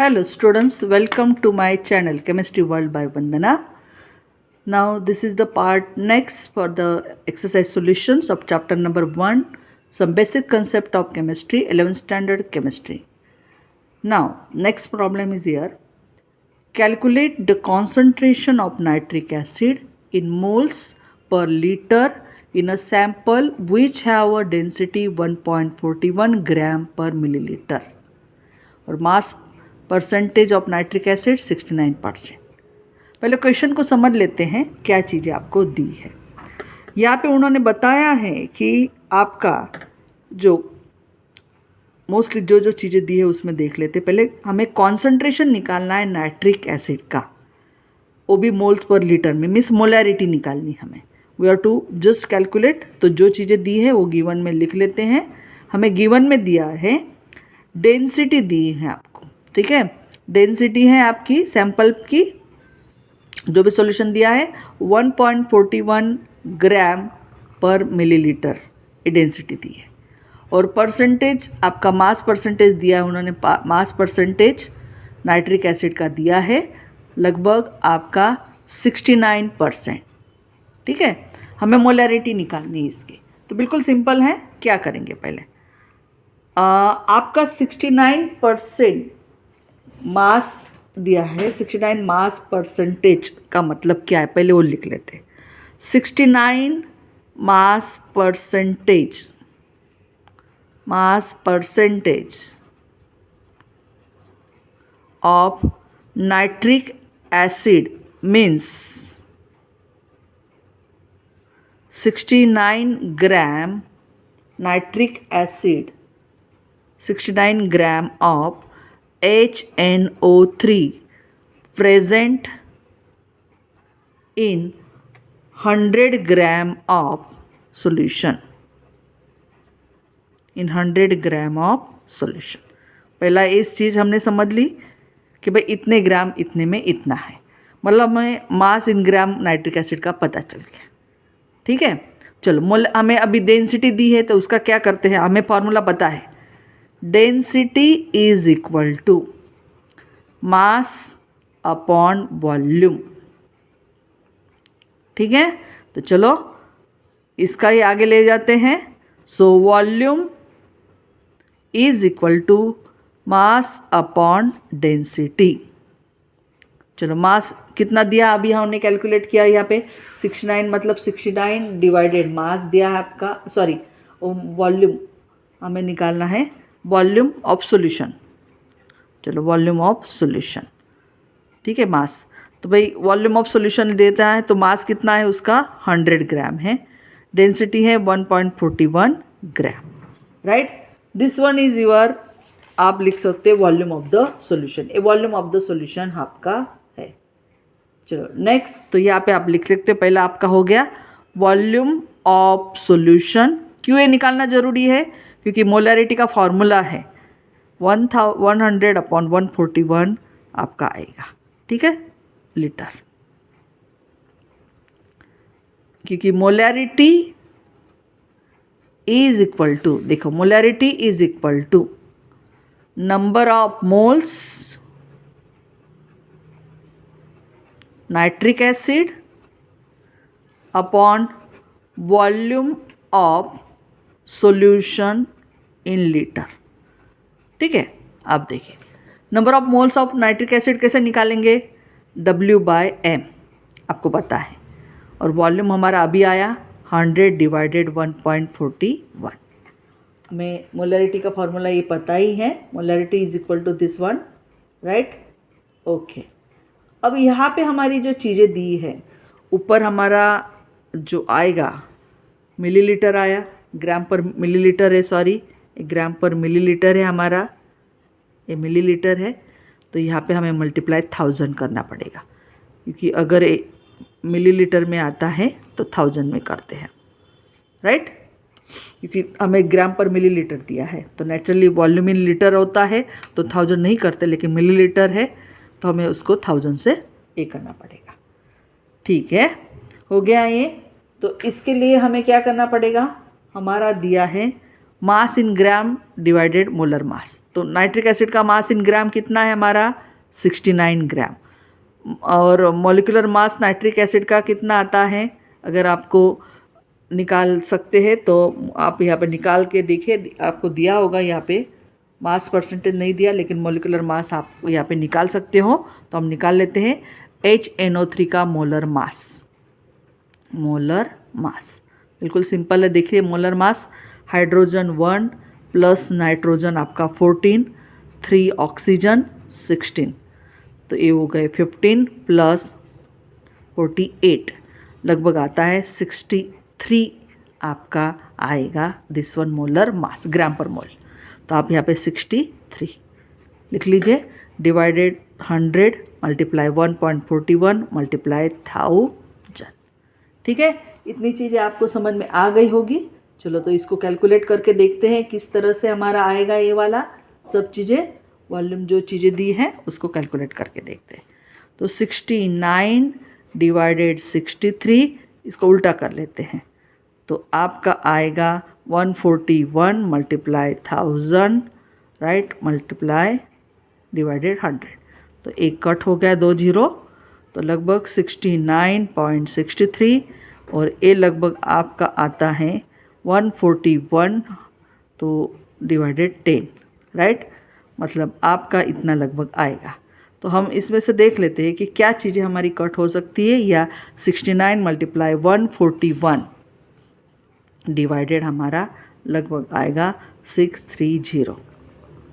Hello students, welcome to my channel Chemistry World by Vandana. Now this is the part next for the exercise solutions of chapter number 1, some basic concept of chemistry, 11th standard chemistry. Now next problem is here. Calculate the concentration of nitric acid in moles per liter in a sample which have a density 1.41 gram per milliliter और मास percentage of nitric acid 69%। पहले question को समझ लेते हैं क्या चीज़ें आपको दी है। यहाँ पे उन्होंने बताया है कि आपका जो मोस्टली जो चीज़ें दी है उसमें देख लेते हैं। पहले हमें कॉन्सेंट्रेशन निकालना है नाइट्रिक एसिड का, वो भी मोल्स पर लीटर में, मीन्स मोलैरिटी निकालनी हमें। We are to just calculate. तो जो चीज़ें दी है वो गिवन में लिख लेते हैं। हमें गिवन में दिया है डेंसिटी दी है आपको, ठीक है। डेंसिटी है आपकी सैंपल की, जो भी सॉल्यूशन दिया है 1.41 ग्राम पर मिलीलीटर ये डेंसिटी दी है। और परसेंटेज आपका मास परसेंटेज दिया है उन्होंने, मास परसेंटेज नाइट्रिक एसिड का दिया है लगभग आपका 69%, ठीक है। हमें मोलैरिटी निकालनी है इसकी, तो बिल्कुल सिंपल है। क्या करेंगे पहले, आपका 69% मास दिया है। 69 मास परसेंटेज का मतलब क्या है पहले वो लिख लेते हैं। 69 मास percentage of nitric acid means 69 gram nitric acid, 69 gram of HNO3 present in 100 gram of solution. in 100 gram of solution। पहला इस चीज़ हमने समझ ली कि भाई इतने ग्राम इतने में इतना है, मतलब हमें मास इन ग्राम नाइट्रिक एसिड का पता चल गया, ठीक है। चलो हमें अभी डेंसिटी दी है तो उसका क्या करते हैं, हमें फॉर्मूला पता है। Density is equal to mass upon volume, ठीक है। तो चलो इसका ही आगे ले जाते हैं। So volume is equal to mass upon density. चलो मास कितना दिया अभी हमने कैलकुलेट किया यहाँ पे 69, मतलब 69 डिवाइडेड मास दिया है आपका, सॉरी वॉल्यूम हमें निकालना है, वॉल्यूम ऑफ सॉल्यूशन। चलो वॉल्यूम ऑफ सॉल्यूशन, ठीक है। मास तो भाई वॉल्यूम ऑफ सॉल्यूशन देता है तो मास कितना है उसका 100 ग्राम है, डेंसिटी है 1.41 gram, right. This one is your, आप लिख सकते हैं वॉल्यूम ऑफ द सॉल्यूशन। ये वॉल्यूम ऑफ द सॉल्यूशन आपका है। चलो नेक्स्ट, तो यहाँ पे आप लिख सकते हैं, पहला आपका हो गया वॉल्यूम ऑफ सॉल्यूशन। क्यों ये निकालना जरूरी है, क्योंकि मोलैरिटी का फॉर्मूला है 100 अपॉन 141 आपका आएगा, ठीक है, लीटर। क्योंकि मोलैरिटी इज इक्वल टू, देखो molarity is equal to number of moles nitric acid upon volume of solution in litre, ठीक है। आप देखिए number of moles of nitric acid कैसे निकालेंगे, W/m आपको पता है, और वॉल्यूम हमारा अभी आया 100 डिवाइडेड 1.41। हमें मोलैरिटी का फॉर्मूला ये पता ही है, molarity is equal to this one, right, okay. अब यहाँ पे हमारी जो चीज़ें दी है, ऊपर हमारा जो आएगा मिलीलीटर आया, ग्राम पर मिलीलीटर है, सॉरी ग्राम पर मिलीलीटर है हमारा, ये मिलीलीटर है। तो यहाँ पे हमें मल्टीप्लाई 1000 करना पड़ेगा, क्योंकि अगर मिलीलीटर में आता है तो 1000 में करते हैं, राइट। क्योंकि हमें ग्राम पर मिलीलीटर दिया है, तो नेचुरली वॉल्यूम इन लीटर होता है तो 1000 नहीं करते, लेकिन मिलीलीटर है तो हमें उसको 1000 से ये करना पड़ेगा, ठीक है। हो गया ये। तो इसके लिए हमें क्या करना पड़ेगा, हमारा दिया है मास इन ग्राम डिवाइडेड मोलर मास। तो नाइट्रिक एसिड का मास इन ग्राम कितना है हमारा 69 ग्राम, और मॉलिक्यूलर मास नाइट्रिक एसिड का कितना आता है, अगर आपको निकाल सकते हैं तो आप यहाँ पे निकाल के देखिए, आपको दिया होगा यहाँ पे, मास परसेंटेज नहीं दिया लेकिन मॉलिक्यूलर मास आप यहाँ पे निकाल सकते हो। तो हम निकाल लेते हैं HNO3 का मोलर मास। मोलर मास बिल्कुल सिंपल है, देखिए molar mass hydrogen 1 plus nitrogen आपका 14, 3 ऑक्सीजन 16, तो ये हो गए 15 प्लस 48 लगभग आता है 63 आपका आएगा दिस वन मोलर मास ग्राम पर मोल। तो आप यहाँ पे 63 लिख लीजिए, डिवाइडेड 100 मल्टीप्लाई 1.41 मल्टीप्लाई 1000। ठीक है, इतनी चीज़ें आपको समझ में आ गई होगी। चलो तो इसको कैलकुलेट करके देखते हैं किस तरह से हमारा आएगा ये वाला सब चीज़ें, वॉल्यूम जो चीज़ें दी हैं उसको कैलकुलेट करके देखते हैं। तो 69 डिवाइडेड 63, इसको उल्टा कर लेते हैं, तो आपका आएगा 141 मल्टीप्लाई 1000 राइट मल्टीप्लाई डिवाइडेड 100। तो एक कट हो गया 2 जीरो, तो लगभग 69.63, और ये लगभग आपका आता है 141 तो डिवाइडेड 10 राइट, मतलब आपका इतना लगभग आएगा। तो हम इसमें से देख लेते हैं कि क्या चीज़ें हमारी कट हो सकती है, या 69 मल्टीप्लाई 141 डिवाइडेड हमारा लगभग आएगा 630।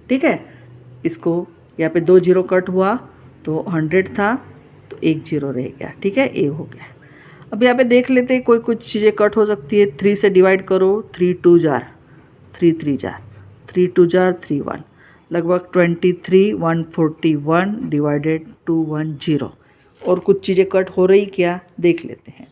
ठीक है, इसको यहाँ पे 2 जीरो कट हुआ तो 100 था तो 1 जीरो रह गया। ठीक है, ए हो गया। अब यहाँ पे देख लेते हैं कोई कुछ चीज़ें कट हो सकती है। 3 से डिवाइड करो, 3 2 जार 3 3 जार 3 2 जार 3 1, लगभग 23 141 डिवाइडेड 210। और कुछ चीज़ें कट हो रही क्या देख लेते हैं,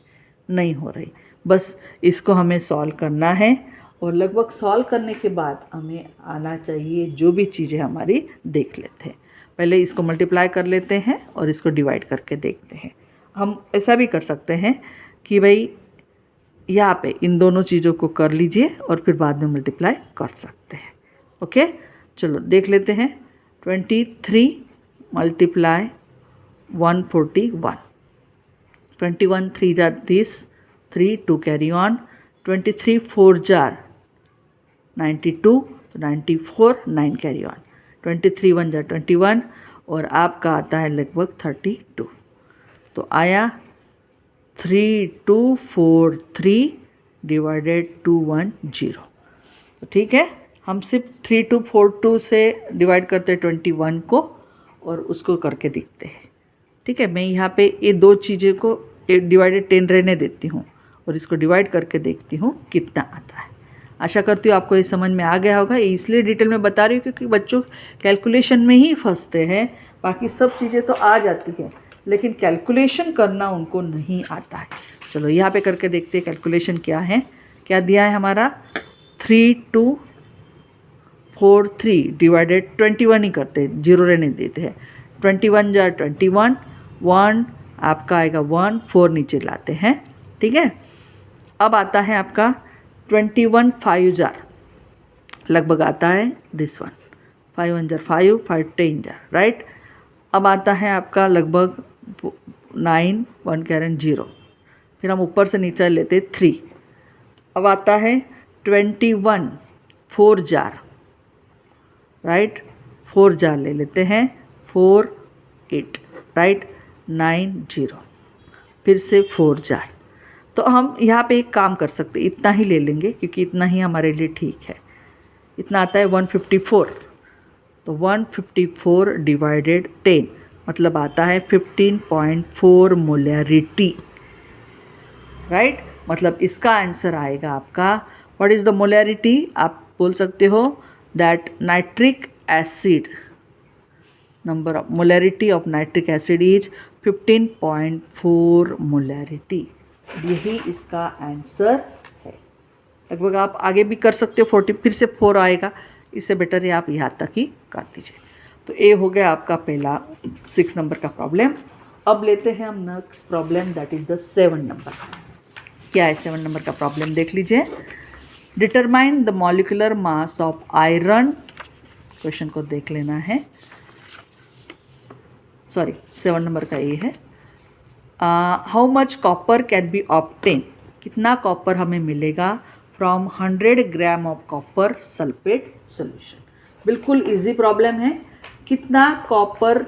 नहीं हो रही। बस इसको हमें सॉल्व करना है, और लगभग सॉल्व करने के बाद हमें आना चाहिए जो भी चीज़ें हमारी देख लेते हैं। पहले इसको मल्टीप्लाई कर लेते हैं और इसको डिवाइड करके देखते हैं। हम ऐसा भी कर सकते हैं कि भाई यहाँ पे इन दोनों चीज़ों को कर लीजिए और फिर बाद में मल्टीप्लाई कर सकते हैं। ओके, चलो देख लेते हैं। 23 multiply 141, 21 3 jar 30, 3 2 carry on, 23 4 jar 92, 94 9 carry on, 23 1 jar 21, और आपका आता है लगभग 32। तो आया 3243 डिवाइडेड 210। तो ठीक है, हम सिर्फ 3242 से डिवाइड करते हैं 21 को, और उसको करके देखते हैं। ठीक है, मैं यहाँ पे ये दो चीज़ें को डिवाइडेड 10 रहने देती हूँ और इसको डिवाइड करके देखती हूँ कितना आता है। आशा करती हूँ आपको ये समझ में आ गया होगा। इसलिए डिटेल में बता रही हूँ क्योंकि बच्चों कैलकुलेशन में ही फंसते हैं, बाकी सब चीज़ें तो आ जाती हैं लेकिन कैलकुलेशन करना उनको नहीं आता है। चलो यहाँ पे करके देखते हैं कैलकुलेशन क्या है। क्या दिया है हमारा 3243 डिवाइडेड 21 ही करते हैं, जीरो रहने देते हैं। 21 जार 21, 1 आपका आएगा 1, 4 नीचे लाते हैं। ठीक है, अब आता है आपका 21 5 जार, लगभग आता है this one, 5 1 jar 5, 5 10 jar right. अब आता है आपका लगभग 9 1 कैरन 0, फिर हम ऊपर से नीचे लेते 3। अब आता है 21 4 जार राइट, 4 जार ले लेते हैं, 4 8 राइट, 9 0, फिर से 4 जार। तो हम यहाँ पे एक काम कर सकते, इतना ही ले लेंगे क्योंकि इतना ही हमारे लिए ठीक है। इतना आता है 154, तो 154 डिवाइडेड 10 मतलब आता है 15.4 मोलैरिटी राइट। मतलब इसका आंसर आएगा आपका, व्हाट इज़ द मोलैरिटी, आप बोल सकते हो that nitric acid, number of molarity of nitric acid is 15.4 molarity. यही इसका आंसर है। लगभग आप आगे भी कर सकते हो, 40 फिर से 4 आएगा, इससे बेटर है आप यहाँ तक ही कर दीजिए। तो ये हो गया आपका पहला 6 नंबर का प्रॉब्लम। अब लेते हैं हम next problem that is the 7 number. क्या है 7 नंबर का प्रॉब्लम देख लीजिए। Determine the molecular mass of iron, question को देख लेना है, सॉरी 7 नंबर का ये है। How much copper can be obtain, कितना कॉपर हमें मिलेगा from 100 gram of copper sulphate solution. बिल्कुल इजी प्रॉब्लम है, कितना कॉपर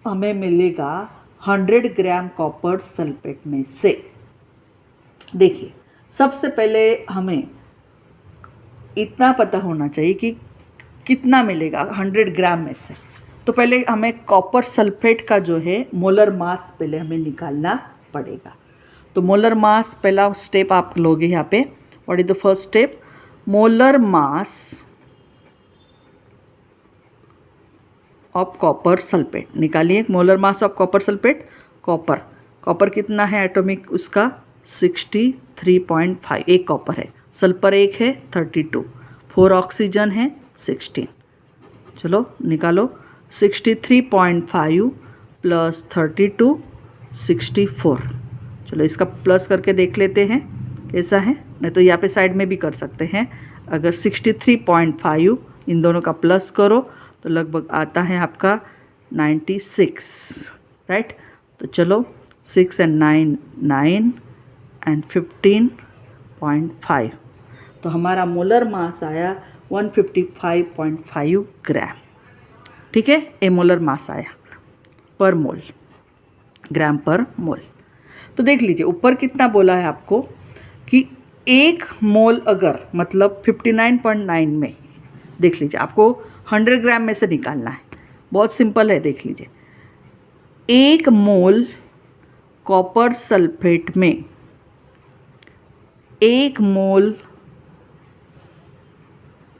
हमें मिलेगा 100 ग्राम कॉपर सल्फेट में से। देखिए सबसे पहले हमें इतना पता होना चाहिए कि कितना मिलेगा 100 ग्राम में से। तो पहले हमें कॉपर सल्फेट का जो है मोलर मास पहले हमें निकालना पड़ेगा। तो मोलर मास पहला स्टेप आप लोगे यहाँ पे। What is the first step? Molar mass of copper sulphate निकालिए। Molar mass of copper sulphate, copper कितना है एटॉमिक उसका 63.5, एक कॉपर है, सल्फर एक है 32, 4 ऑक्सीजन है 16। चलो निकालो 63.5 प्लस 32 64। चलो इसका प्लस करके देख लेते हैं कैसा है, नहीं तो यहाँ पे साइड में भी कर सकते हैं। अगर 63.5 इन दोनों का प्लस करो तो लगभग आता है आपका 96, राइट। तो चलो 6 and 9 9 and 15.5, तो हमारा मोलर मास आया 155.5 ग्राम। ठीक है, ए मोलर मास आया पर मोल, ग्राम पर मोल। तो देख लीजिए ऊपर कितना बोला है आपको कि 1 मोल अगर मतलब 59.9 में, देख लीजिए आपको 100 ग्राम में से निकालना है, बहुत सिंपल है। देख लीजिए 1 मोल कॉपर सल्फेट में 1 मोल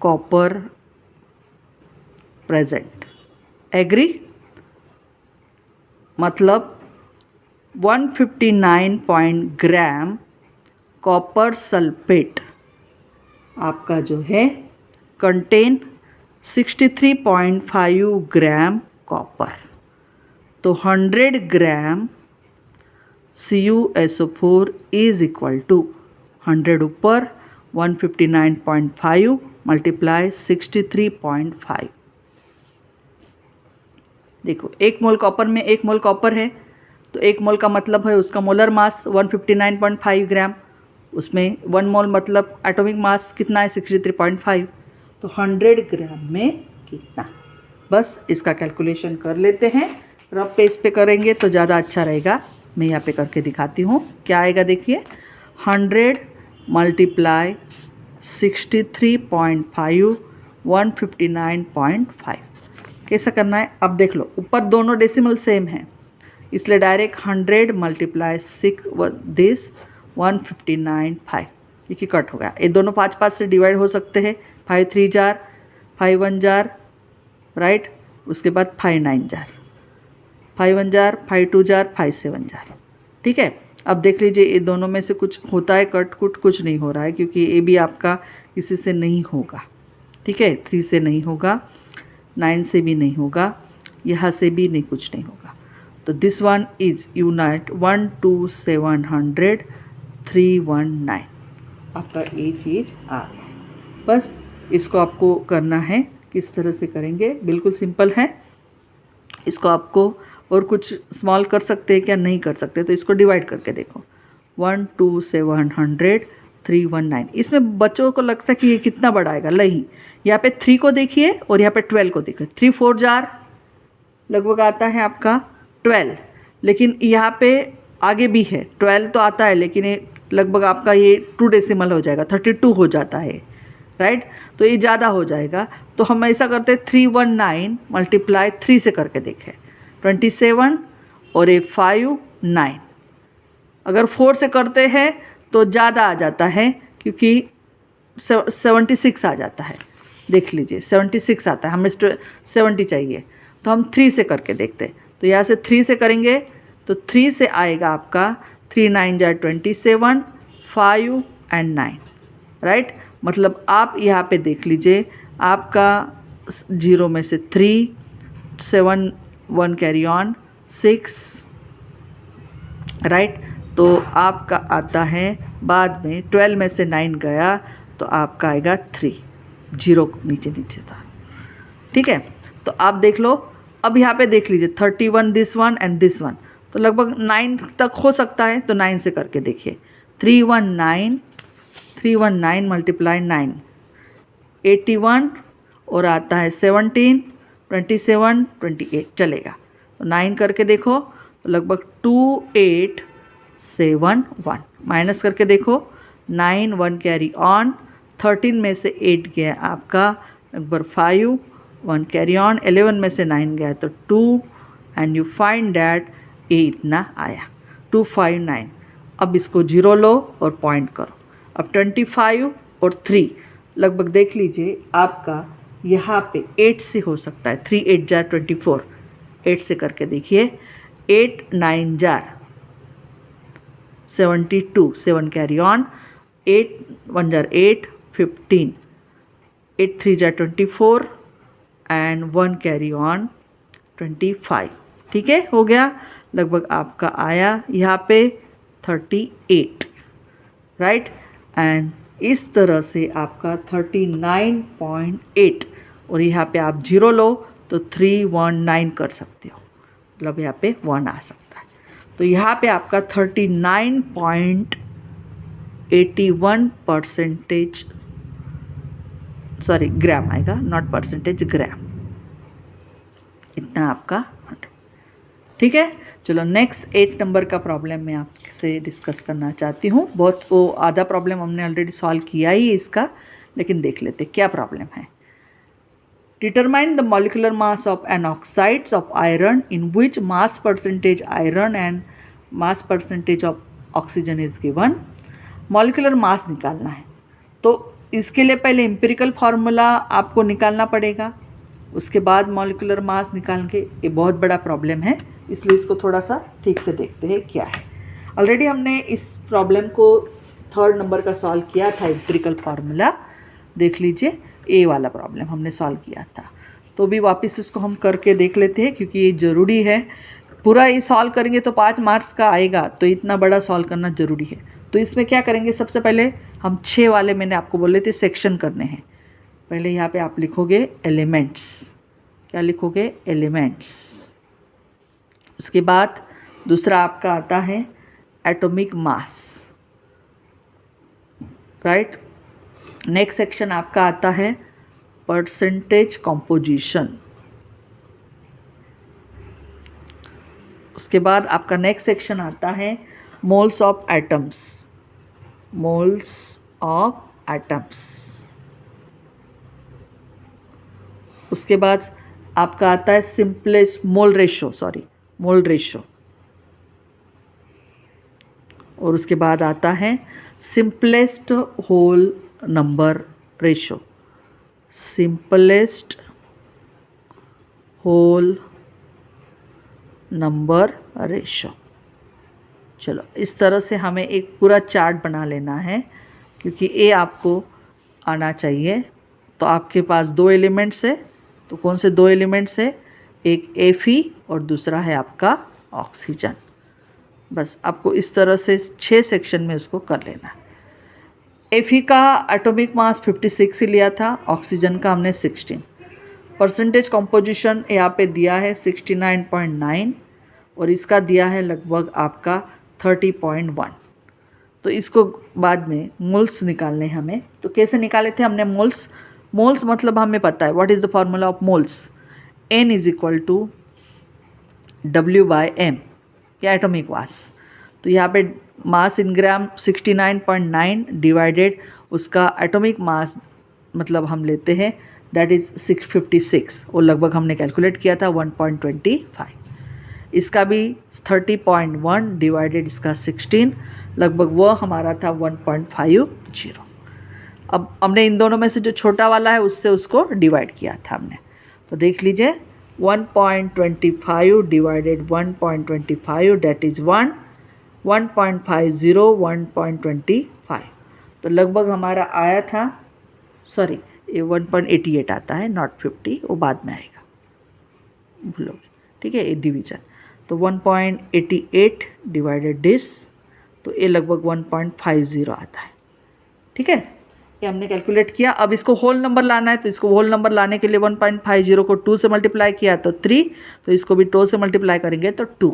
कॉपर प्रेजेंट, एग्री? मतलब 159 ग्राम कॉपर सल्फेट आपका जो है कंटेन 63.5 ग्राम कॉपर। तो 100 ग्राम CuSO4 इज इक्वल टू 100 ऊपर 159.5 मल्टीप्लाई 63.5। देखो 1 मोल कॉपर में 1 मोल कॉपर है, तो 1 मोल का मतलब है उसका मोलर मास 159.5 ग्राम, उसमें 1 मोल मतलब एटॉमिक मास कितना है 63.5। तो 100 ग्राम में कितना, बस इसका कैलकुलेशन कर लेते हैं। रफ पेज पे करेंगे तो ज़्यादा अच्छा रहेगा। मैं यहाँ पे करके दिखाती हूँ क्या आएगा। देखिए 100 मल्टीप्लाई 63.5 159.5 कैसा करना है अब देख लो। ऊपर दोनों डेसिमल सेम है इसलिए डायरेक्ट 100 मल्टीप्लाई 6 दिस 159.5, क्योंकि कट हो गया। ये दोनों 5 से डिवाइड हो सकते हैं, 5 3 जार 5 1 जार, राइट। उसके बाद 5 9 जार, 5 1 जार 5 2 जार 5 7 जार। ठीक है, अब देख लीजिए ये दोनों में से कुछ होता है कट कुट, कुछ नहीं हो रहा है क्योंकि ये भी आपका किसी से नहीं होगा। ठीक है, 3 से नहीं होगा, 9 से भी नहीं होगा, यहाँ से भी नहीं, कुछ नहीं होगा। तो दिस वन इज यूनाइट 12700 319 आपका ये चीज़ आ गया। बस इसको आपको करना है, किस तरह से करेंगे बिल्कुल सिंपल है। इसको आपको और कुछ स्मॉल कर सकते हैं क्या, नहीं कर सकते, तो इसको डिवाइड करके देखो 12700 319। इसमें बच्चों को लगता है कि ये कितना बड़ा आएगा, नहीं, यहाँ पे 3 को देखिए और यहाँ पे 12 को देखिए। 3 4 जार लगभग आता है आपका 12, लेकिन यहाँ पे आगे भी है 12 तो आता है, लेकिन ये लगभग आपका ये 2 डेसिमल हो जाएगा, 32 हो जाता है, राइट। तो ये ज़्यादा हो जाएगा, तो हम ऐसा करते हैं 319 मल्टीप्लाई 3 से करके देखें 27 और एक 5 9। अगर 4 से करते हैं तो ज़्यादा आ जाता है क्योंकि 76 आ जाता है। देख लीजिए 76 आता है, हमें 70 चाहिए, तो हम 3 से करके देखते हैं। तो यहाँ से 3 से करेंगे तो 3 से आएगा आपका 3 9 जार 27 5 and 9, राइट। मतलब आप यहाँ पे देख लीजिए आपका 0 में से 3 7 1 कैरी ऑन 6, राइट। तो आपका आता है बाद में 12 में से 9 गया तो तो आपका आएगा 3, 0 नीचे नीचे था। ठीक है, तो आप देख लो। अब यहाँ पे देख लीजिए 31 this one and this one, तो लगभग 9 तक हो सकता है, तो 9 से करके देखिए। 319 मल्टीप्लाई 9 81, और आता है 17, 27, 28 चलेगा। तो 9 करके देखो तो लगभग 2871। माइनस करके देखो 9, 1 कैरी ऑन, 13 में से 8 गया आपका लगभग 5, 1 कैरी ऑन, 11 में से 9 गया तो 2, एंड यू फाइंड डैट ये इतना आया 259। अब इसको 0 लो और पॉइंट करो। अब 25 और 3 लगभग देख लीजिए आपका यहाँ पे 8 से हो सकता है। 3 8 जार 24, 8 से करके देखिए। 8 9 jar 72, 7 carry on, 8 1 jar 8 15, 8 3 jar 24 and 1 carry on 25। ठीक है, हो गया। लगभग आपका आया यहाँ पे 38, राइट। एंड इस तरह से आपका 39.8, और यहाँ पे आप 0 लो तो 319 कर सकते हो, मतलब यहाँ पे 1 आ सकता है। तो यहाँ पे आपका 39.81% ग्राम आएगा, नॉट परसेंटेज, ग्राम। इतना आपका। ठीक है, चलो नेक्स्ट 8 नंबर का प्रॉब्लम मैं आपसे डिस्कस करना चाहती हूँ। बहुत वो आधा प्रॉब्लम हमने ऑलरेडी सॉल्व किया ही है इसका, लेकिन देख लेते क्या प्रॉब्लम है। Determine the molecular mass of an oxides of iron in which mass percentage iron and mass percentage of oxygen is given. Molecular mass निकालना है, तो इसके लिए पहले एम्पिरिकल फार्मूला आपको निकालना पड़ेगा, उसके बाद मॉलिक्यूलर मास निकाल के। ये बहुत बड़ा प्रॉब्लम है, इसलिए इसको थोड़ा सा ठीक से देखते हैं क्या है। ऑलरेडी हमने इस प्रॉब्लम को 3rd नंबर का सॉल्व किया था, एम्पिरिकल फार्मूला देख लीजिए। ए वाला प्रॉब्लम हमने सॉल्व किया था, तो भी वापस इसको हम करके देख लेते हैं, क्योंकि ये ज़रूरी है। पूरा ये सॉल्व करेंगे तो 5 मार्क्स का आएगा, तो इतना बड़ा सॉल्व करना ज़रूरी है। तो इसमें क्या करेंगे, सबसे पहले हम 6 वाले मैंने आपको बोले थे सेक्शन करने हैं। पहले यहाँ पे आप लिखोगे एलिमेंट्स, क्या लिखोगे, एलिमेंट्स। उसके बाद दूसरा आपका आता है atomic mass, right. Next section आपका आता है परसेंटेज कंपोजिशन। उसके बाद आपका नेक्स्ट सेक्शन आता है moles of atoms, moles of atoms. उसके बाद आपका आता है सिंपलेस्ट मोल रेशो, और उसके बाद आता है simplest whole number ratio, simplest whole number ratio. चलो, इस तरह से हमें एक पूरा चार्ट बना लेना है, क्योंकि ये आपको आना चाहिए। तो आपके पास 2 एलिमेंट्स है, तो कौन से 2 एलिमेंट्स है, एक Fe और दूसरा है आपका ऑक्सीजन। बस आपको इस तरह से 6 सेक्शन में उसको कर लेना है। Fe का एटॉमिक मास 56 ही लिया था, ऑक्सीजन का हमने 16। परसेंटेज कंपोजिशन यहाँ पे दिया है 69.9, और इसका दिया है लगभग आपका 30.1। तो इसको बाद में मोल्स निकालने हमें। तो कैसे निकाले थे हमने मोल्स मतलब हमें पता है what is the formula of moles, N is equal to W/m, क्या एटॉमिक मास। तो यहाँ पे मास इन ग्राम 69.9 डिवाइडेड उसका एटॉमिक मास, मतलब हम लेते हैं दैट इज़ 656, और लगभग हमने कैलकुलेट किया था 1.25। इसका भी 30.1 डिवाइडेड इसका 16, लगभग वो हमारा था 1.50। अब हमने इन दोनों में से जो छोटा वाला है उससे उसको डिवाइड किया था हमने। तो देख लीजिए 1.25 डिवाइडेड 1.25 डेट इज़ 1, 1.50 1.25। तो लगभग हमारा आया था, सॉरी ये 1.88 आता है, नॉट 50, वो बाद में आएगा, भूलोगे। ठीक है, ये डिवीज़न। तो 1.88 डिवाइडेड दिस, तो ये लगभग 1.50 आता है। ठीक है, ये हमने कैलकुलेट किया। अब इसको होल नंबर लाना है, तो इसको होल नंबर लाने के लिए 1.50 को 2 से मल्टीप्लाई किया तो 3, तो इसको भी 2 से मल्टीप्लाई करेंगे तो 2।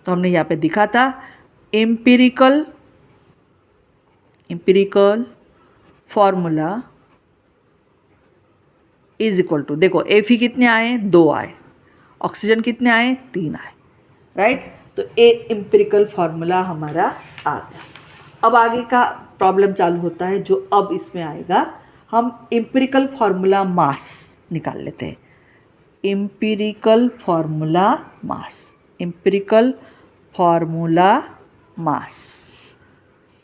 तो हमने यहाँ पे दिखा था empirical formula is equal to, देखो Fe कितने आए, 2 आए, ऑक्सीजन कितने आए, 3 आए, राइट। तो ए एम्पिरिकल फार्मूला हमारा आ गया। अब आगे का प्रॉब्लम चालू होता है जो अब इसमें आएगा। हम एम्पिरिकल फार्मूला मास निकाल लेते हैं। एम्पिरिकल फार्मूला मास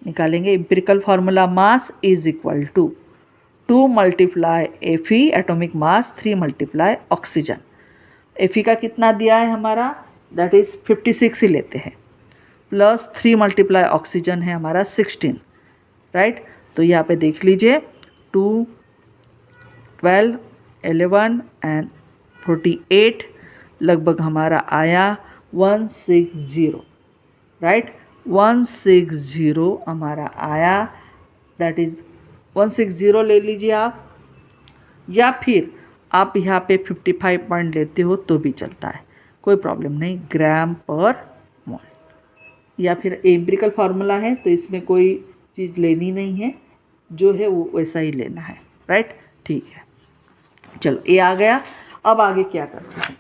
निकालेंगे। Empirical formula mass is equal to 2 multiply Fe atomic mass 3 multiply oxygen. Fe का कितना दिया है हमारा, दैट इज़ 56 ही लेते हैं, प्लस 3 मल्टीप्लाई ऑक्सीजन है हमारा 16, राइट। तो यहाँ पे देख लीजिए 2, 12, 11 एंड 48 लगभग हमारा आया 160, राइट। 160 हमारा आया, दैट इज़ 160 ले लीजिए आप, या फिर आप यहाँ पे 55 पॉइंट लेते हो तो भी चलता है, कोई प्रॉब्लम नहीं, ग्राम पर मोल। या फिर एम्पिरिकल फार्मूला है तो इसमें कोई चीज़ लेनी नहीं है, जो है वो वैसा ही लेना है, राइट। ठीक है, चलो ये आ गया। अब आगे क्या करते हैं,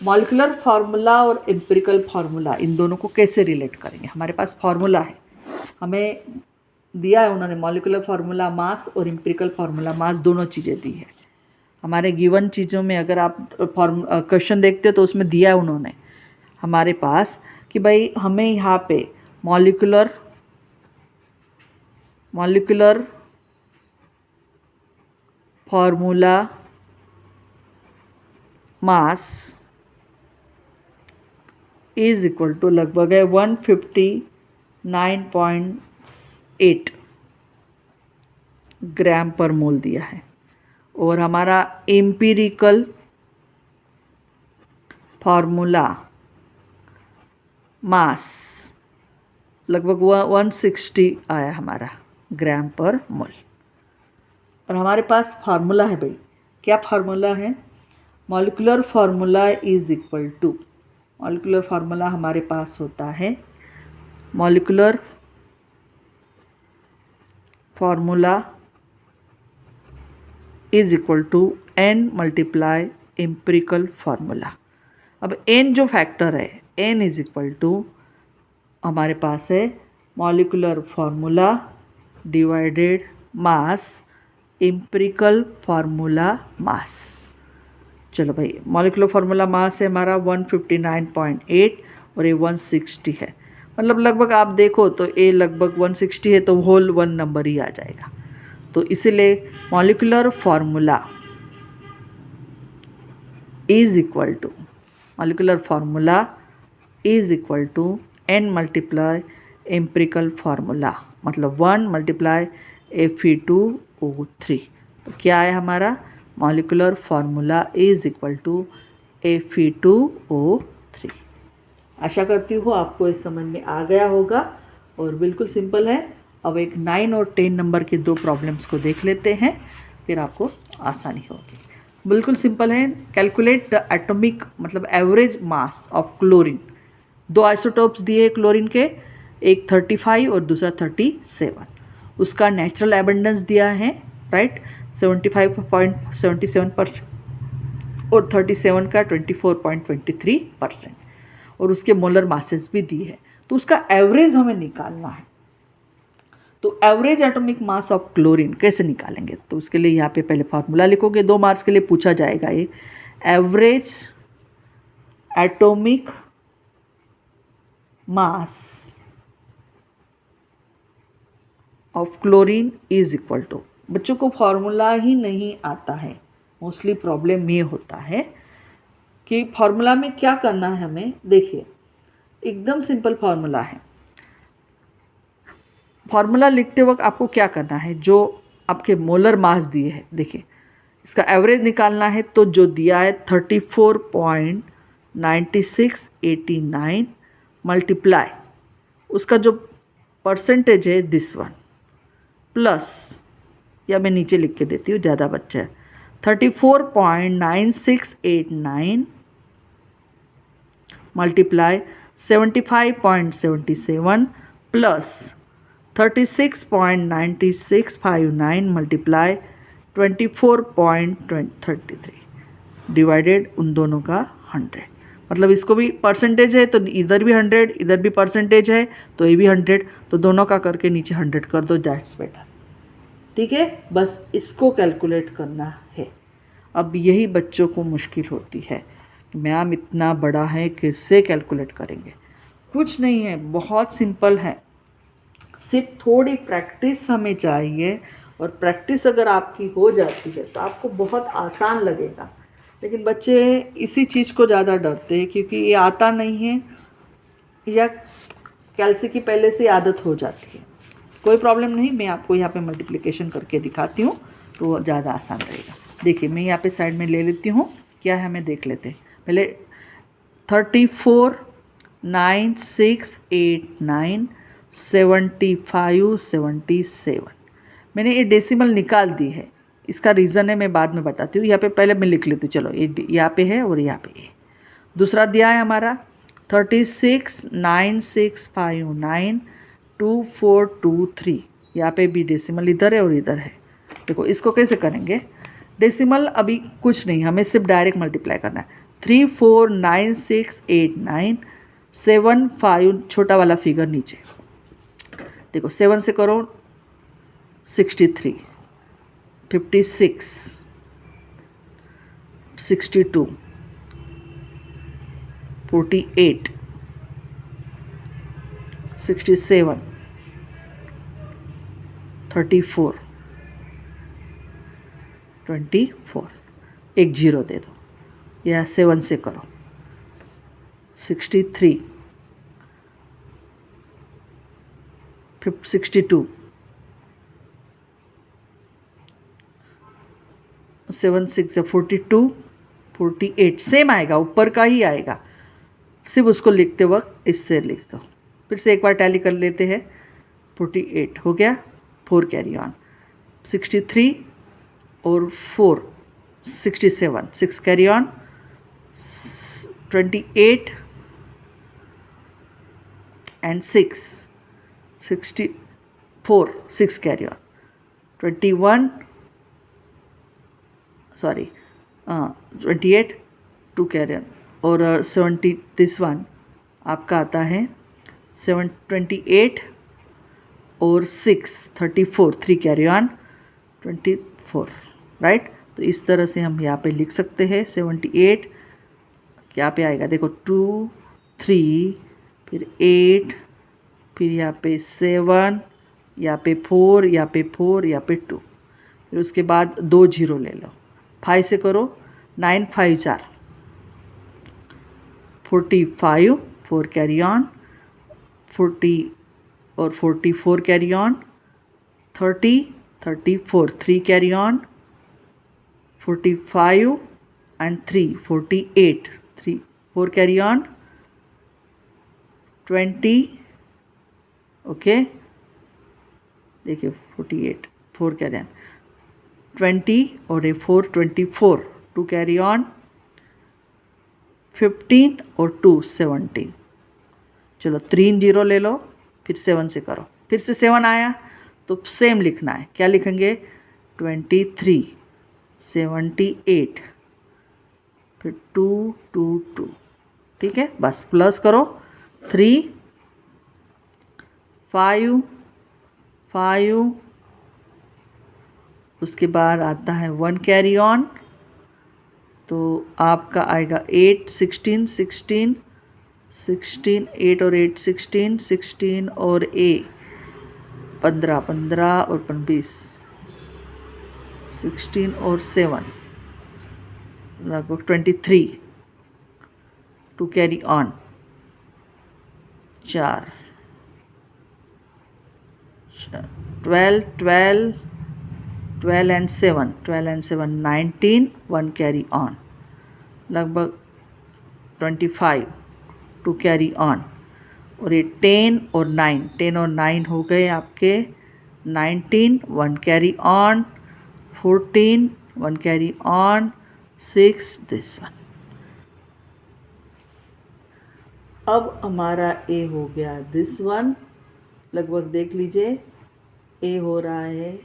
मॉलिक्यूलर फार्मूला और एम्पिरिकल फार्मूला इन दोनों को कैसे रिलेट करेंगे। हमारे पास फार्मूला है, हमें दिया है उन्होंने मॉलिक्यूलर फार्मूला मास और एम्पिरिकल फार्मूला मास, दोनों चीज़ें दी है हमारे गिवन चीज़ों में। अगर आप क्वेश्चन देखते हो तो उसमें दिया है उन्होंने हमारे पास कि भाई हमें यहाँ पे molecular formula mass is equal to लगभग है 159.8 ग्राम पर मोल दिया है, और हमारा एम्पिरिकल फार्मूला मास लगभग 160 आया हमारा ग्राम पर मोल। और हमारे पास फार्मूला है भाई, क्या फार्मूला है, molecular formula is equal to, molecular formula हमारे पास होता है molecular formula is equal to n multiply empirical formula. अब n जो फैक्टर है, n इज इक्वल टू हमारे पास है molecular formula divided mass empirical formula mass. चलो भाई, मॉलिक्यूलर फार्मूला मास है हमारा 159.8 और ये 160 है, मतलब लगभग आप देखो तो ये लगभग 160 है, तो होल 1 नंबर ही आ जाएगा। तो इसीलिए molecular formula is equal to n multiply empirical formula, मतलब 1 मल्टीप्लाई Fe2O3। तो क्या है हमारा molecular formula is equal to Fe2O3। आशा करती हूँ आपको इस समझ में आ गया होगा, और बिल्कुल सिंपल है। अब एक 9 और 10 नंबर के 2 प्रॉब्लम्स को देख लेते हैं, फिर आपको आसानी होगी। बिल्कुल सिंपल है। कैलकुलेट द एटॉमिक मतलब average mass of chlorine. 2 isotopes दिए क्लोरीन के, एक 35 और दूसरा 37। उसका नेचुरल एबंडेंस दिया है, राइट, 75.77% और 37 का 24.23%, और उसके मोलर मासेस भी दी है। तो उसका एवरेज हमें निकालना है। तो average atomic mass of chlorine कैसे निकालेंगे, तो उसके लिए यहाँ पे पहले फार्मूला लिखोगे, 2 मार्क्स के लिए पूछा जाएगा ये। Average atomic mass of chlorine is equal to, बच्चों को फार्मूला ही नहीं आता है, मोस्टली प्रॉब्लम ये होता है कि फार्मूला में क्या करना है हमें। देखिए एकदम सिंपल फार्मूला है। फार्मूला लिखते वक्त आपको क्या करना है, जो आपके मोलर मास दिए हैं, देखिए इसका एवरेज निकालना है। तो जो दिया है 34.9689 मल्टीप्लाई उसका जो परसेंटेज है दिस वन, प्लस या मैं नीचे लिख के देती हूँ, ज़्यादा बच्चा है। 34.9689 मल्टीप्लाई 75.77 प्लस 36.9659 मल्टीप्लाई 24.33 डिवाइडेड उन दोनों का 100। मतलब इसको भी परसेंटेज है तो इधर भी 100, इधर भी परसेंटेज है तो ये भी 100, तो दोनों का करके नीचे 100 कर दो, दैट्स बेटर। ठीक है, बस इसको कैलकुलेट करना है। अब यही बच्चों को मुश्किल होती है, मैम इतना बड़ा है कैसे कैलकुलेट करेंगे। कुछ नहीं है, बहुत सिंपल है, सिर्फ थोड़ी प्रैक्टिस हमें चाहिए, और प्रैक्टिस अगर आपकी हो जाती है तो आपको बहुत आसान लगेगा। लेकिन बच्चे इसी चीज़ को ज़्यादा डरते हैं क्योंकि ये आता नहीं है या कैलसी की पहले से आदत हो जाती है। कोई प्रॉब्लम नहीं, मैं आपको यहाँ पे मल्टीप्लिकेशन करके दिखाती हूँ तो ज़्यादा आसान रहेगा। देखिए मैं यहाँ पे साइड में ले लेती हूँ, क्या है हमें देख लेते हैं पहले। 34.9689 75.77 मैंने ये डेसिमल निकाल दी है, इसका रीज़न है मैं बाद में बताती हूँ। यहाँ पे पहले मैं लिख लेती हूँ, चलो ये यहाँ पे है और यहाँ पे है। दूसरा दिया है हमारा 36.9659 2423, यहाँ पे भी डेसिमल इधर है और इधर है। देखो इसको कैसे करेंगे, डेसिमल अभी कुछ नहीं, हमें सिर्फ डायरेक्ट मल्टीप्लाई करना है। 349689 75 छोटा वाला फिगर नीचे, देखो 7 से करो 63 56 62 48 67 34 24, एक जीरो दे दो, या 7 से करो 63 62 7 6 42 48 सेम आएगा, ऊपर का ही आएगा, सिर्फ उसको लिखते वक्त इससे लिख दो। फिर से एक बार टैली कर लेते हैं। 48 हो गया, 4 कैरी ऑन, 63 और 4 67 6 carry on, 28 and 6 64 6 carry on, 21 sorry 28 2 carry on, और 70 दिस वन आपका आता है 28 और 6 34 3 कैरी ऑन 24, राइट। तो इस तरह से हम यहाँ पे लिख सकते हैं 78 क्या पे आएगा, देखो 2 3 फिर 8 फिर यहाँ पे 7 यहाँ पे 4 यहाँ पे 4 यहाँ पे 2, फिर उसके बाद 2 जीरो ले लो, 5 से करो 9 5 4 45 4 कैरी ऑन, 40 और 44 carry on, 30 34 3 carry on, 45 and 3 48 3 4 carry on, 20 okay देखिए 48 4 कैरी ऑन, 20 और ए 4 24 2 कैरी ऑन, 15 और 2 17, चलो 3 जीरो ले लो, फिर 7 से करो, फिर से 7 आया तो सेम लिखना है, क्या लिखेंगे 23 78 फिर 2 2 2, ठीक है। बस प्लस करो 3 5 5, उसके बाद आता है 1 कैरी ऑन, तो आपका आएगा 8 16 16 16 8 और 8 16 16 और 15 15 और 20 16 और 7 लगभग 23 two carry on 4 12 12 12 and 7 19 1 carry on लगभग 25 टू कैरी ऑन, और ये 10 और 9 10 और 9 हो गए आपके 19 1 carry on, 14, 1 carry on, 6, this one. अब हमारा ए हो गया दिस वन, लगभग देख लीजिए ए हो रहा है,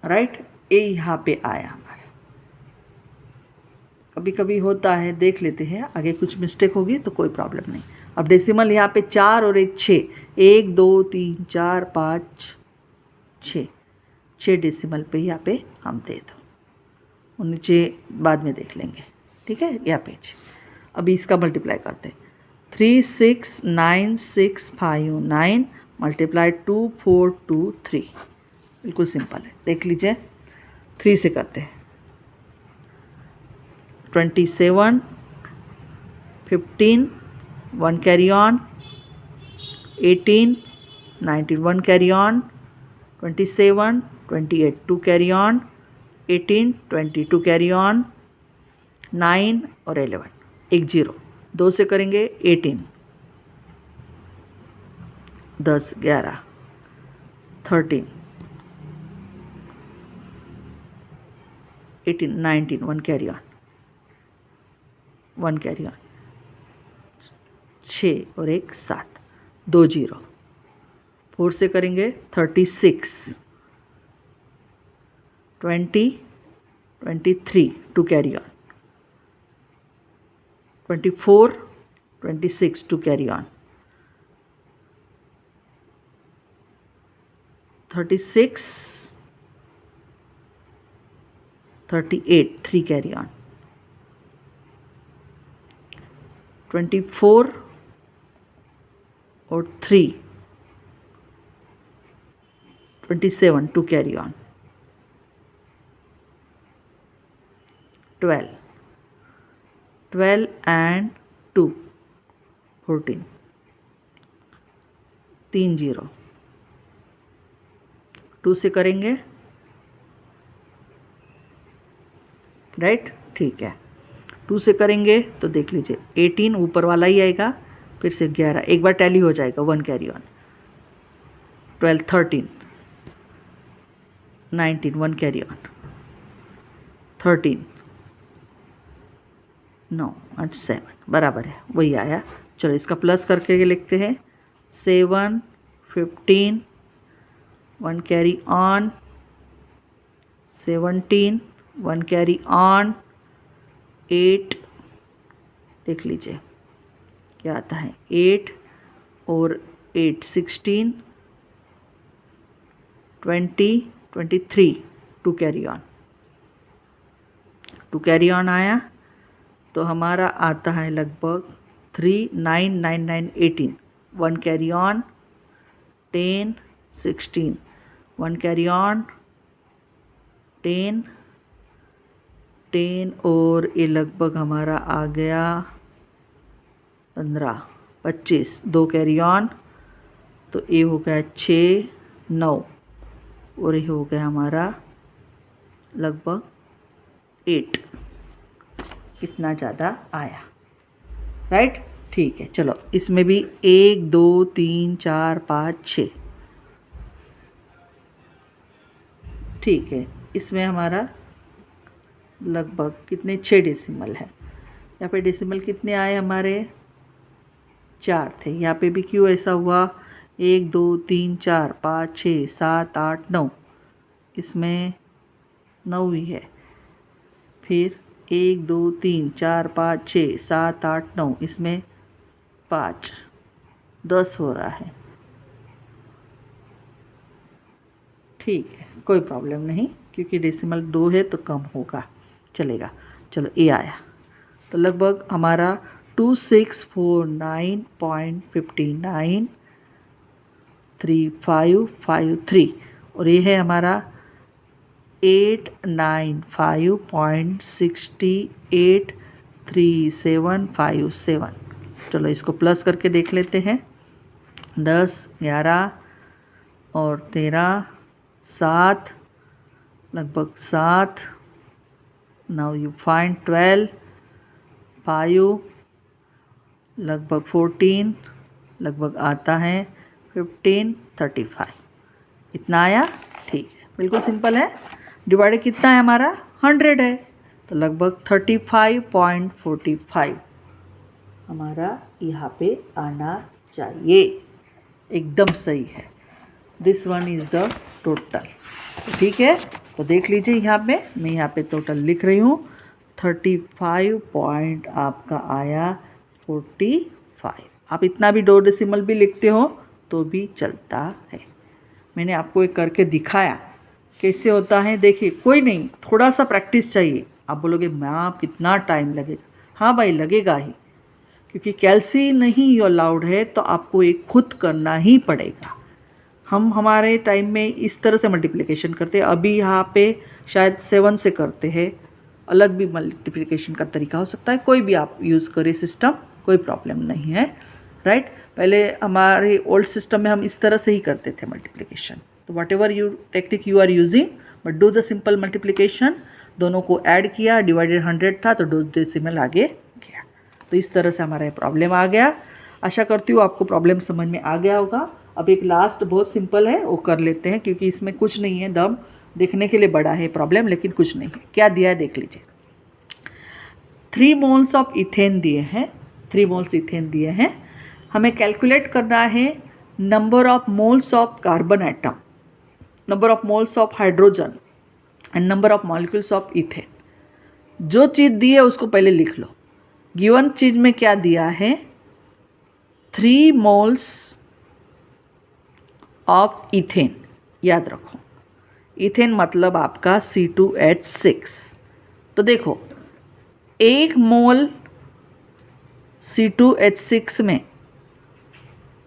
राइट, ए यहाँ पे आया हमारा। कभी कभी होता है, देख लेते हैं, आगे कुछ मिस्टेक होगी तो कोई प्रॉब्लम नहीं। अब डेसिमल यहाँ पे 4 और एक 6, 1 2 3 4 5 6 डेसिमल पे यहाँ पे हम दे दो, और नीचे बाद में देख लेंगे, ठीक है। यहाँ पे अभी इसका मल्टीप्लाई करते हैं। 3 6 9 6 5 9 मल्टीप्लाई 2 4 2 3, बिल्कुल सिंपल है, देख लीजिए। 3 से करते हैं। 27 15 1 carry on, 18 19 1 carry on, 27 28 2 carry on, 18 20 2 carry on, 9 और 11 एक 0, 2 से करेंगे 18 10 11 13 18 19 1 carry on, 1 carry on, 6 और एक 7 2 0, 4 से करेंगे 36 20 23 2 carry on, 24 26 2 carry on, 36 38 3 carry on, 24 और 3 27 2 carry on, 12 and 2 14 3 0, 2 से करेंगे, राइट, ठीक है। 2 से करेंगे तो देख लीजिए 18 ऊपर वाला ही आएगा, फिर से 11 एक बार टैली हो जाएगा, 1 कैरी ऑन, 12 13 19 1 कैरी ऑन, 13 9 और 7 बराबर है, वही आया। चलो इसका प्लस करके लिखते हैं। 7 15 1 कैरी ऑन, 17 1 कैरी ऑन, 8 देख लीजिए क्या आता है, 8 और 8 16 20 23 2 कैरी ऑन, 2 कैरी ऑन आया तो हमारा आता है लगभग 3 9 9 9 18 1 कैरी ऑन, 10 16 1 कैरी ऑन, 10 10 और ये लगभग हमारा आ गया 15 25 2 कैरी ऑन, तो ये हो गया 6 9 और ये हो गया हमारा लगभग 8, इतना ज़्यादा आया, राइट, ठीक है। चलो इसमें भी 1 2 3 4 5 6, ठीक है। इसमें हमारा लगभग कितने 6 डेसिमल है। यहाँ पे डेसिमल कितने आए हमारे, 4 थे। यहाँ पे भी क्यों ऐसा हुआ, 1 2 3 4 5 6 7 8 9, इसमें 9 ही है। फिर 1 2 3 4 5 6 7 8 9, इसमें 5 10 हो रहा है, ठीक है, कोई प्रॉब्लम नहीं, क्योंकि डेसिमल 2 है तो कम होगा, चलेगा। चलो ये आया तो लगभग हमारा 2649.59 3553 और ये है हमारा 895.683757। चलो इसको प्लस करके देख लेते हैं। 10 11 और 13 7, लगभग 7। नाउ यू फाइंड 12 5, लगभग 14, लगभग आता है 15 35। इतना आया, ठीक है, बिल्कुल सिंपल है। डिवाइडेड कितना है हमारा, 100 है, तो लगभग 35.45 हमारा यहाँ पे आना चाहिए। एकदम सही है। This one is the total, ठीक है। तो देख लीजिए यहाँ पे, मैं यहाँ पे टोटल लिख रही हूँ। 35 पॉइंट आपका आया 45। आप इतना भी 2 डेसिमल भी लिखते हो तो भी चलता है। मैंने आपको एक करके दिखाया कैसे होता है। देखिए, कोई नहीं, थोड़ा सा प्रैक्टिस चाहिए। आप बोलोगे मैम कितना टाइम लगेगा? हाँ भाई, लगेगा ही, क्योंकि कैलसी नहीं अलाउड है, तो आपको एक खुद करना ही पड़ेगा। हम हमारे टाइम में इस तरह से मल्टीप्लिकेशन करते हैं, अभी यहाँ पे शायद 7 से करते हैं। अलग भी मल्टीप्लिकेशन का तरीका हो सकता है, कोई भी आप यूज़ करें सिस्टम, कोई प्रॉब्लम नहीं है, राइट। पहले हमारे ओल्ड सिस्टम में हम इस तरह से ही करते थे मल्टीप्लिकेशन। तो whatever you technique you are using, but do the simple multiplication. दोनों को ऐड किया, डिवाइडेड 100 था तो 2 डेसिमल आगे गया। तो इस तरह से हमारा ये प्रॉब्लम आ गया। आशा करती हूँ आपको प्रॉब्लम समझ में आ गया होगा। अब एक लास्ट बहुत सिंपल है, वो कर लेते हैं, क्योंकि इसमें कुछ नहीं है। दम देखने के लिए बड़ा है प्रॉब्लम, लेकिन कुछ नहीं है। क्या दिया है देख लीजिए। 3 मोल्स ऑफ इथेन दिए हैं, 3 मोल्स इथेन दिए हैं। हमें कैलकुलेट करना है number of moles of carbon atom, number of moles of hydrogen and number of molecules of ethane. जो चीज़ दी है उसको पहले लिख लो। गिवन चीज़ में क्या दिया है, 3 मोल्स ऑफ इथेन। याद रखो, इथेन मतलब आपका C2H6। तो देखो, 1 मोल C2H6 में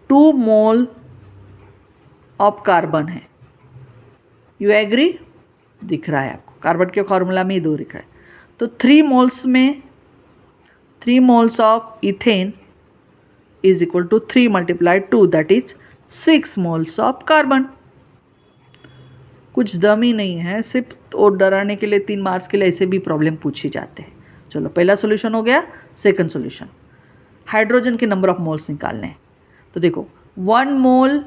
2 मोल ऑफ कार्बन है। You agree? दिख रहा है आपको, कार्बन के फॉर्मूला में ही 2 दिख रहा है। तो 3 मोल्स में 3 moles of ethane is equal to 3 multiplied 2, that is 6 moles of carbon. कुछ दम ही नहीं है, सिर्फ और डराने के लिए 3 मार्क्स के लिए ऐसे भी प्रॉब्लम पूछे जाते हैं। चलो, पहला सॉल्यूशन हो गया। सेकंड सॉल्यूशन, हाइड्रोजन के नंबर ऑफ मोल्स निकालने हैं। तो देखो, 1 mole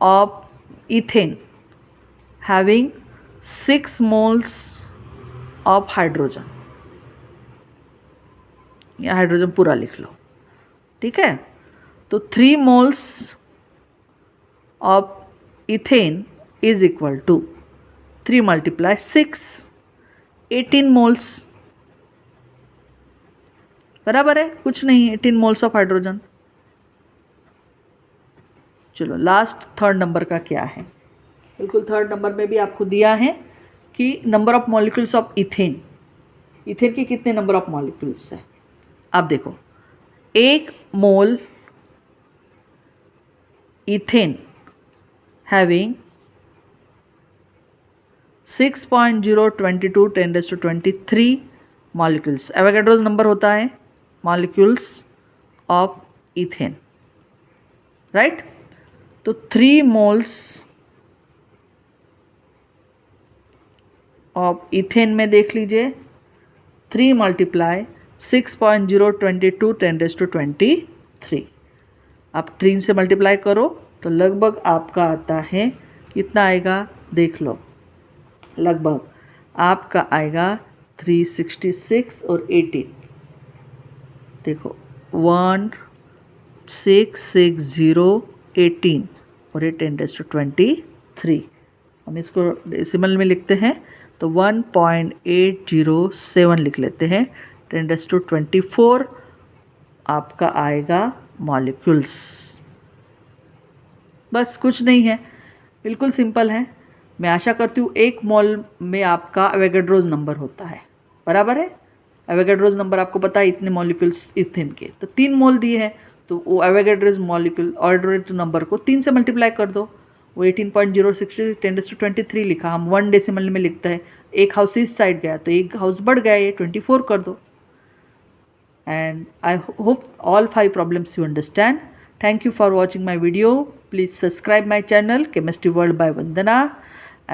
of ethane having 6 moles of hydrogen. या हाइड्रोजन पूरा लिख लो, ठीक है। तो 3 moles of ethane is equal to 3 multiply 6, 18 moles. बराबर है, कुछ नहीं, 18 मोल्स ऑफ हाइड्रोजन। चलो, लास्ट थर्ड नंबर का क्या है। बिल्कुल थर्ड नंबर में भी आपको दिया है कि number of molecules of ethane. Ethane के कितने नंबर ऑफ मॉलिक्यूल्स है। आप देखो, 1 mole ethane having 6.022 10⁻23 molecules. Avogadro's number होता है मॉलिक्यूल्स ऑफ इथेन, राइट। तो 3 मोल्स ऑफ इथेन में देख लीजिए, 3 मल्टीप्लाई 6.022 10⁻23। आप 3 से मल्टीप्लाई करो तो लगभग आपका आता है, कितना आएगा देख लो, लगभग आपका आएगा 366 और 18। देखो, 166018 और ये 10⁻23। हम इसको डेसिमल में लिखते हैं तो 1.807 लिख लेते हैं। 10⁻24 आपका आएगा मॉलिक्यूल्स। बस, कुछ नहीं है, बिल्कुल सिंपल है। मैं आशा करती हूँ 1 मोल में आपका एवोगैड्रोस नंबर होता है, बराबर है। एवोगैड्रोस नंबर आपको पता है, इतने मॉलिक्यूल्स इथेन के, तो 3 मोल दिए हैं, तो वो एवोगैड्रोस मॉलिक्यूल ऑर्डर नंबर को 3 से मल्टीप्लाई कर दो। वो 18.060 10⁻23 लिखा, हम 1 डेसिमल में लिखते हैं। 1 हाउस इस साइड गया तो 1 हाउस बढ़ गया, ये 24 कर दो। And I hope all 5 problems you understand. Thank you for watching my video. Please subscribe my channel Chemistry World by Vandana,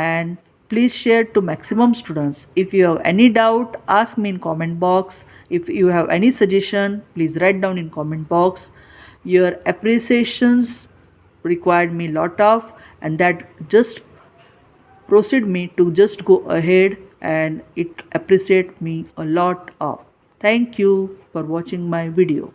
and please share to maximum students. If you have any doubt, ask me in comment box. If you have any suggestion, please write down in comment box. Your appreciations required me lot of, and that just proceed me to just go ahead, and it appreciate me a lot of. Thank you for watching my video.